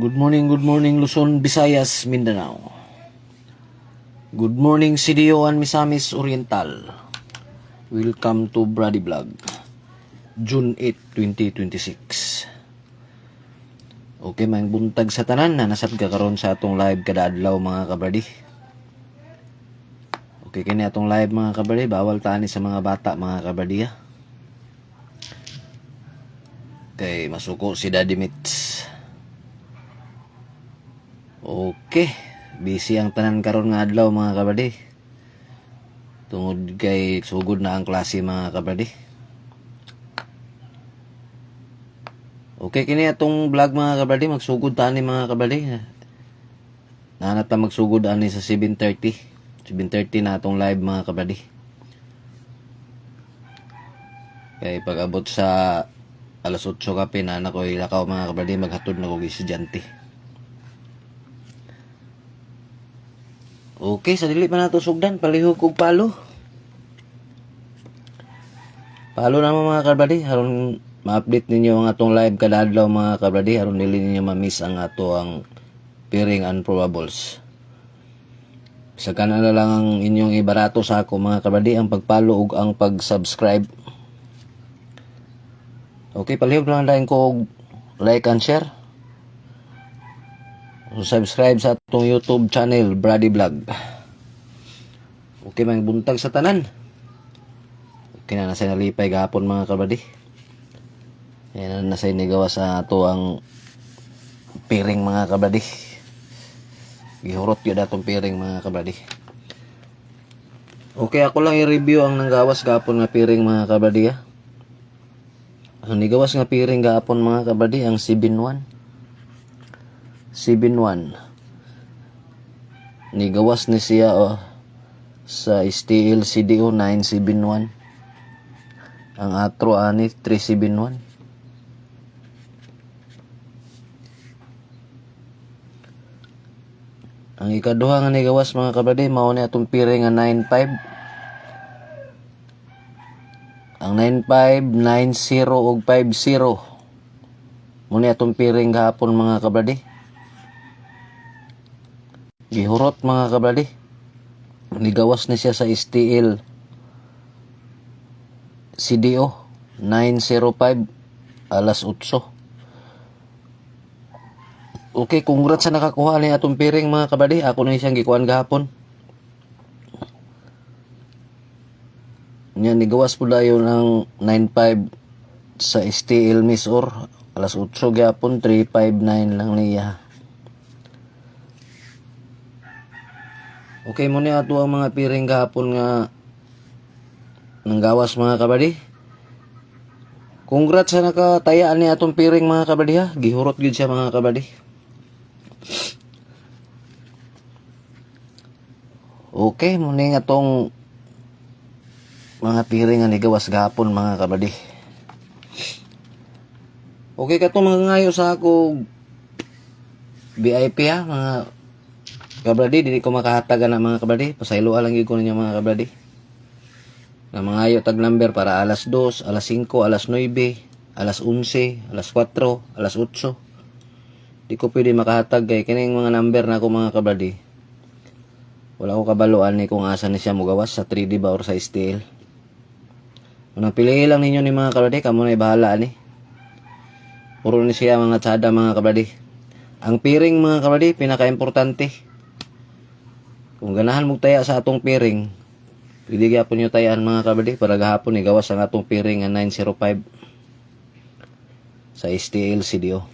Good morning Luzon, Visayas, Mindanao. Good morning CDO and Misamis Oriental. Welcome to Brady Vlog. June 8, 2026. Okay, may buntag sa tanan na nasad ka karon sa atong live kada adlaw mga kabradi. Okay, kini atong live mga kabradi, bawal tani sa mga bata mga kabradi ha. Okay, masuko si Daddy Mitch. Okay, busy ang tanan karon nga adlaw mga kabradi. Tungod kay sugod na ang klase mga kabradi. Okay, kini atong vlog mga kabradi, magsugod tani mga kabradi. Nanata magsugod ani sa 7:30. 7:30 na atong live mga kabradi. Kay pag-abot sa alas 8 kape na ko ilakaw mga kabradi, maghatod na kog estudyante. Okay, sa dili pa nato sugdan, palihog kog palo. Palo naman mga kabradi, haron ma-update ninyo ang atong live kada adlaw mga kabradi, haron dili ninyo ma-miss ang ato ang Piring Unprobables. Sa kanan na lang ang inyong ibarato sa ako mga kabradi, ang pagpalo ug ang pag-subscribe. Okay, palihog lang dahil ko like and share. So, subscribe sa atong YouTube channel, Brady Vlog. Okay, may buntag sa tanan. Okay na nasa nalipay gahapon mga kabradi. Yan na nasa inigawa sa ato ang piring mga kabradi. Gihurot yun atong piring mga kabradi. Okay, ako lang i-review ang nanggawas gahapon nga piring mga kabradi ha. Ang nigawas nga piring gahapon mga kabradi, ang 7-1. 7-1. Nigawas ni siya sa STL CDO 971. Ang atro ani 371. Ang ikaduha nga nigawas mga kabradi, mao ni atong piring nga 95. Ang 95, 90 ug 50. Muna atong piring gahapon mga kabradi. Gihurot mga kabradi. Nigawas na siya sa STL CDO 905 alas 8. Okay, congrats sa nakakuha ni atong piring mga kabradi. Ako na siyang gikuan gahapon. Nya nigawas po dayon ang 95 sa STL Misor alas 8 gahapon, 359 lang niya. Okay, muna ato ang mga piring gahapon nga nanggawas mga kabady. Congrats sa nakatayaan ni atong piring mga kabady ha. Gihurot gyud siya mga kabady. Okay, muna nga atong mga piring nga nigawas gahapon mga kabady. Okay, katong mga ngayo sa ako VIP ha mga kabradi, dili ko makahatagan na mga kabradi. Pasaylo lang gyud ko ninyo mga kabradi. Na mga ayo tag number para alas 2, alas 5, alas 9, alas 11, alas 4, alas 8. Di ko pwede makahatag kay kining mga number na ako mga kabradi. Wala ko kabaluan ni kung asa ni siya mogawas sa 3D ba or sa STL. Unang piliin lang ninyo ni mga kabradi, kamo na bahala ni. Puro ni siya mga tsada mga kabradi. Ang piring mga kabradi, pinaka-importante. Kung ganahan mong taya sa atong piring, pwede gyapon nyo tayaan mga kabradi para gahapon igawas ang atong piring nga 905 sa STL CDO.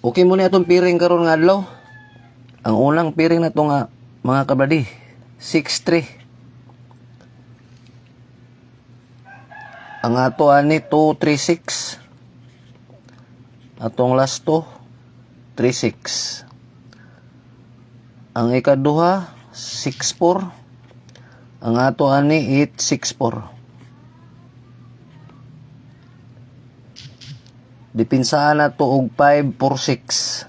Okay muna atong piring karon nga adlaw. Ang unang piring na to nga mga kabradi, 6-3. Ang ato ani 236. Atong last to 36. Ang ikaduha 64. Ang ato ani 864. Dipinsaan na to og 546.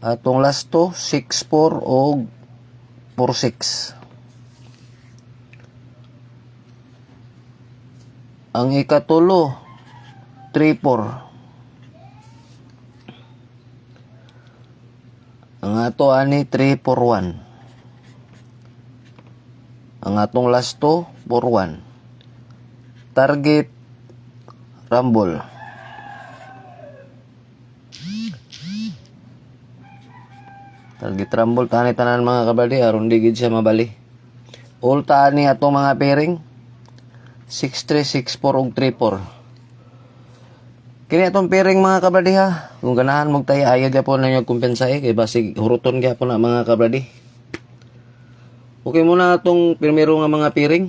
Atong last to 64 og 46. Ang ikatulo 3-4. Ang ato ani 341. Ang atong last 241. Target Rumble. Target Rumble tani tanan mga kabradi aron di gid siya mabali. All tani atong mga pairing 6364 ug 34. Kini atong pairing mga kabradi ha. Kung ganahan mong tayo ayaw gyapon na yung kumpensahe kay basig huruton gyapon na mga kabradi. Okay muna atong primero nga mga pairing.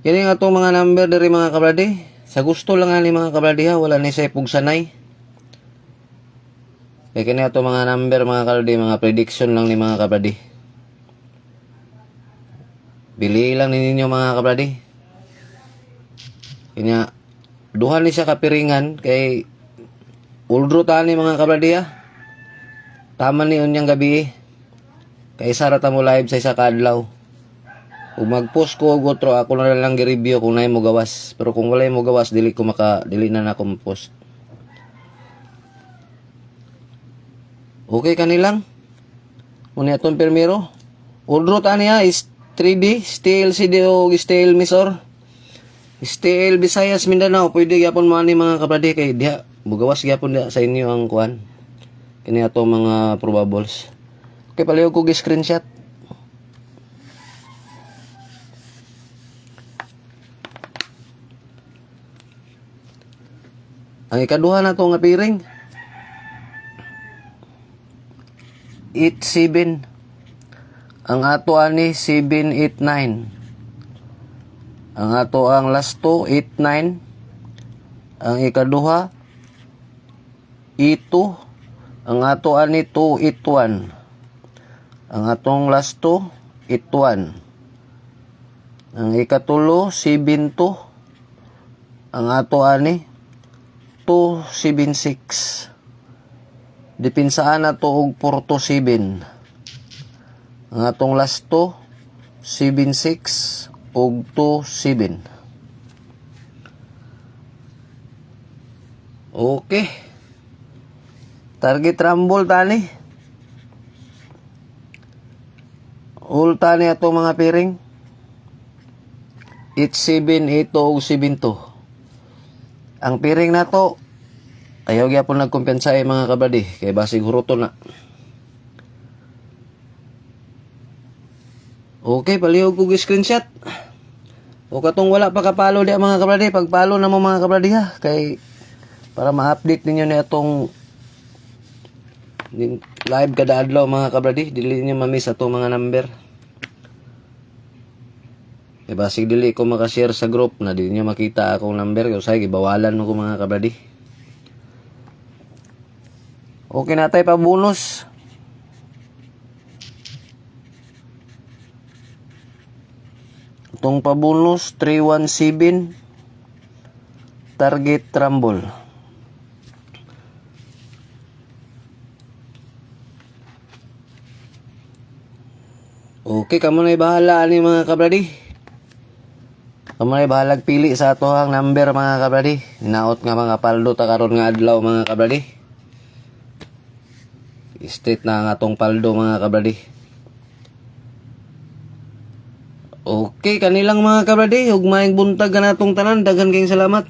Kini nga atong mga number diri mga kabradi. Sa gusto lang ani mga kabradi ha, wala ni say pugsanay. Kaya kini atong mga number mga kabradi, mga prediction lang ni mga kabradi. Bili lang ninyo mga kabradi. Kanya duha ni siya kapiringan kay uldro tani mga kabradi ha. Tama ni unyang gabi. Kay sara ta mo live sa isa ka adlaw. Kung mag-post ko og otro ako na lang gi-review kung nay mo gawas. Pero kung wala mo gawas dili na ako mo-post. Okay kanilang. Muna atong primero. Uldro tani ha is 3D, steel CD o steel misor. Steel Visayas Mindanao, pwede gyapon mo ani mga kabradi kay diha mugawas gyapon diha sa inyo ang kuan. Kini ato mga probables. Okay, palihog ko gi-screenshot. Ang ikaduha na to nga piring 87. Ang ato ani 789. Ang ato ang last 289. Ang ikaduha ito. Ang ato ani 281. Ang atong last 281. Ang ikatulo 72. Ang ato ani 276. Depinsaan na to og 427. Ang atong last 276 og 27. Okay. Target Rumble tani. All tani atong mga piring 87, 82 og 72. Ang piring na to ayaw gyapon nagkumpensa mga kabradi kay basig huruton na. Okay, palihog ko screenshot. O katong wala pa kapalo di mga kabradi, pagpalo na mo mga kabradi ha kay para ma-update ninyo ni atong live kada adlaw mga kabradi, dili niyo ma-miss atong mga number. Kay basig dili ko maka-share sa group na dili niyo makita akong number kay usay gibawalan mo ko mga kabradi. Okay na tayo pa bonus. Itong pa bonus 317 target Rumble. Okay, kamo na bahala ani mga kabradi. Kamo na bahalag pili sa ato ang number mga kabradi. Hinaot nga mga paldo ta karon nga adlaw mga kabradi. Straight na ang atong paldo mga kabradi. Okay, kanilang mga kabradi, hugmayng buntag ka na atong tanan. Daghan kayong salamat.